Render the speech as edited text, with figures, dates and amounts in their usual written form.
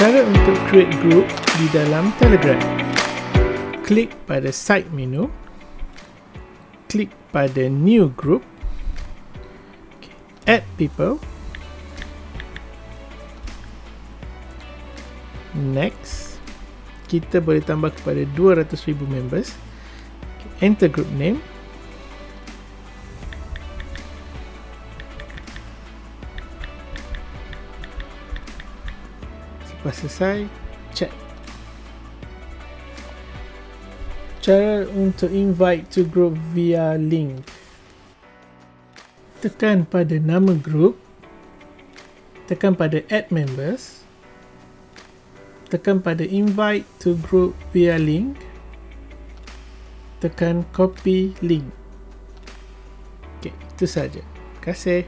Cara untuk create group di dalam Telegram. Klik pada side menu, klik pada new group, add people, next. Kita boleh tambah kepada 200,000 members. Enter group name, lepas selesai, chat. Cara untuk invite to group via link. Tekan pada nama group, tekan pada add members, tekan pada invite to group via link, tekan copy link. Okey, itu saja. Terima kasih.